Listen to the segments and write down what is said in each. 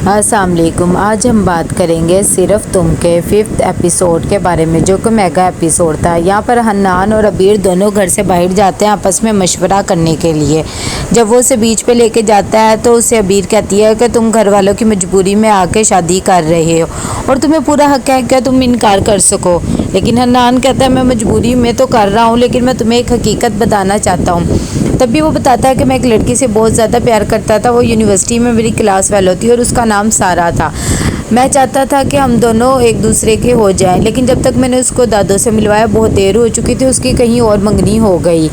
अस्सलाम वालेकुम। आज हम बात करेंगे सिर्फ तुम के 5th एपिसोड के बारे में, जो कि मेगा एपिसोड था। यहाँ पर हन्नान और अबीर दोनों घर से बाहर जाते हैं आपस में मशवरा करने के लिए। जब वो उसे बीच पे लेके जाता है तो उसे अबीर कहती है कि तुम घर वालों की मजबूरी में आके शादी कर रहे हो और तुम्हें पूरा हक है कि तुम इनकार कर सको। लेकिन हन्नान कहता है मैं मजबूरी में तो कर रहा हूँ, लेकिन मैं तुम्हें एक हकीकत बताना चाहता हूँ। तब भी वो बताता है कि मैं एक लड़की से बहुत ज़्यादा प्यार करता था। वो यूनिवर्सिटी में मेरी क्लास फेलो थी और उसका नाम सारा था। मैं चाहता था कि हम दोनों एक दूसरे के हो जाएं, लेकिन जब तक मैंने उसको दादों से मिलवाया बहुत देर हो चुकी थी, उसकी कहीं और मंगनी हो गई।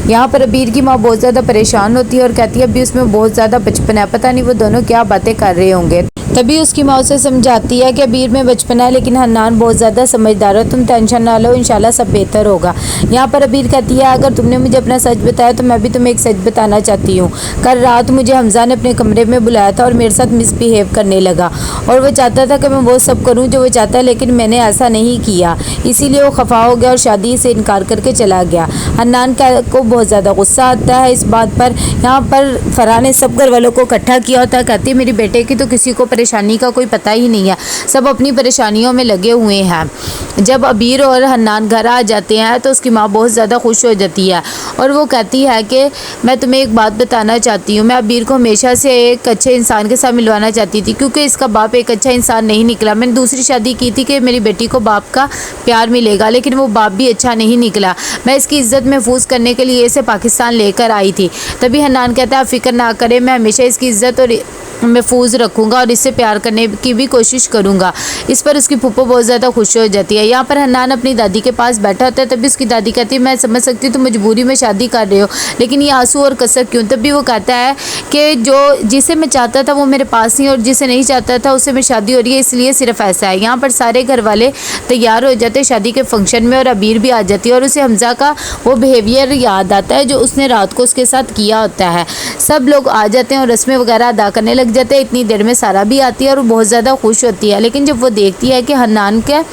यहाँ पर अबीर की माँ बहुत ज़्यादा परेशान होती है और कहती है अभी उसमें बहुत ज़्यादा बचपन है, पता नहीं वो दोनों क्या बातें कर रहे होंगे। तभी उसकी माँ उसे समझाती है कि अबीर में बचपन है, लेकिन हन्नान बहुत ज़्यादा समझदार है, तुम टेंशन ना लो, इंशाल्लाह सब बेहतर होगा। यहाँ पर अबीर कहती है अगर तुमने मुझे अपना सच बताया तो मैं भी तुम्हें एक सच बताना चाहती हूँ। कल रात मुझे हमजा ने अपने कमरे में बुलाया था और मेरे साथ मिसबिहेव करने लगा और वो चाहता था कि मैं वो सब करूँ जो वो चाहता है, लेकिन मैंने ऐसा नहीं किया। इसीलिए वो खफा हो गया और शादी से इनकार करके चला गया। हन्नान को बहुत ज़्यादा गुस्सा आता है इस बात पर। यहाँ पर फराह ने सब घर वालों को इकट्ठा किया होता है। कहती है मेरी बेटे की तो किसी को परेशानी का कोई पता ही नहीं है, सब अपनी परेशानियों में लगे हुए हैं। जब अबीर और हन्नान घर आ जाते हैं तो उसकी माँ बहुत ज़्यादा खुश हो जाती है और वो कहती है कि मैं तुम्हें एक बात बताना चाहती हूँ। मैं अबीर को हमेशा से एक अच्छे इंसान के साथ मिलवाना चाहती थी, क्योंकि इसका बाप एक अच्छा इंसान नहीं निकला। मैंने दूसरी शादी की थी कि मेरी बेटी को बाप का प्यार मिलेगा, लेकिन वो बाप भी अच्छा नहीं निकला। मैं इसकी इज्जत महफूज करने के लिए इसे पाकिस्तान लेकर आई थी। तभी हन्नान कहता है फिक्र ना करें, मैं हमेशा इसकी इज्जत और महफूज रखूँगा और इससे प्यार करने की भी कोशिश करूँगा। इस पर उसकी फूफो बहुत ज़्यादा खुश हो जाती है। यहाँ पर हन्नान अपनी दादी के पास बैठा होता है। तभी उसकी दादी कहती है मैं समझ सकती हूँ तुम मजबूरी में शादी कर रहे हो, लेकिन ये आंसू और कसक क्यों। तभी वो कहता है कि जो जिसे मैं चाहता था वो मेरे पास नहीं और जिसे नहीं चाहता था उससे मेरी शादी हो रही है, इसलिए सिर्फ ऐसा है। यहाँ पर सारे घर वाले तैयार हो जाते हैं शादी के फंक्शन में और अबीर भी आ जाती है और उसे हमजा का वो बिहेवियर याद आता है जो उसने रात को उसके साथ किया होता है। सब लोग आ जाते हैं और रस्में वगैरह अदा करने लग जाते हैं। इतनी देर में सारा भी आती है और वो बहुत ज़्यादा खुश होती है। लेकिन जब वो देखती है कि हन्नान का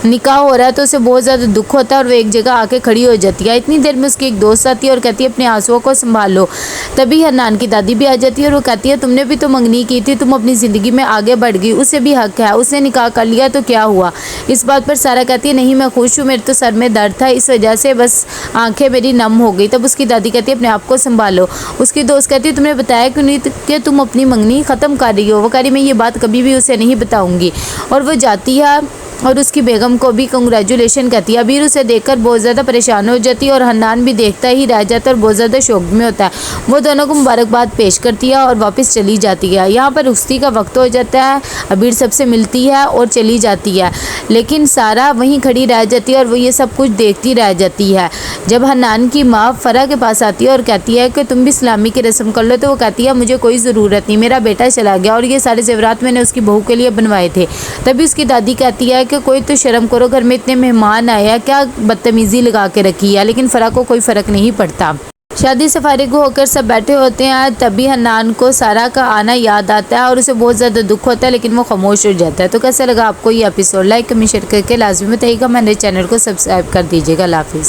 निकाह हो रहा है तो उसे बहुत ज़्यादा दुख होता है और वो एक जगह आके खड़ी हो जाती है। इतनी देर में उसकी एक दोस्त आती है और कहती है अपने आंसुओं को संभाल लो। तभी हन्नान की दादी भी आ जाती है और वो कहती है तुमने भी तो मंगनी की थी, तुम अपनी ज़िंदगी में आगे बढ़ गई, उसे भी हक है, उसने निकाह कर लिया तो क्या हुआ। इस बात पर सारा कहती है नहीं मैं खुश हूँ, मेरे तो सर में दर्द था, इस वजह से बस आंखें मेरी नम हो गई। तब उसकी दादी कहती है अपने आप को संभालो। उसकी दोस्त कहती है तुमने बताया क्यों नहीं कि तुम अपनी मंगनी ख़त्म कर रही हो। वो कह रही मैं ये बात कभी भी उसे नहीं बताऊंगी और वो जाती है और उसकी बेगम को भी कंग्रेचुलेशन कहती है। अबीर उसे देखकर बहुत ज़्यादा परेशान हो जाती है और हन्नान भी देखता ही रह जाता है और बहुत ज़्यादा शौक में होता है। वो दोनों को मुबारकबाद पेश करती है और वापस चली जाती है। यहाँ पर रुख्सती का वक्त हो जाता है, अबीर सबसे मिलती है और चली जाती है, लेकिन सारा वहीं खड़ी रह जाती है और वो ये सब कुछ देखती रह जाती है। जब हन्नान की माँ फरा के पास आती है और कहती है कि तुम भी इस्लामी की रस्म कर लो, तो वो कहती है मुझे कोई ज़रूरत नहीं, मेरा बेटा चला गया और ये सारे ज़ेवरात मैंने उसकी बहू के लिए बनवाए थे। तभी उसकी दादी कहती है कि कोई तो शर्म करो, घर में इतने मेहमान आए हैं, क्या बदतमीज़ी लगा के रखी है। लेकिन फरा को कोई फ़र्क नहीं पड़ता। शादी से फारिग होकर सब बैठे होते हैं। तभी हन्नान को सारा का आना याद आता है और उसे बहुत ज़्यादा दुख होता है, लेकिन वो खामोश हो जाता है। तो कैसा लगा आपको ये एपिसोड? लाइक कमेंट शेयर करके लाजमी बताइएगा। मेरे चैनल को सब्सक्राइब कर दीजिएगा। अल्लाह हाफिज़।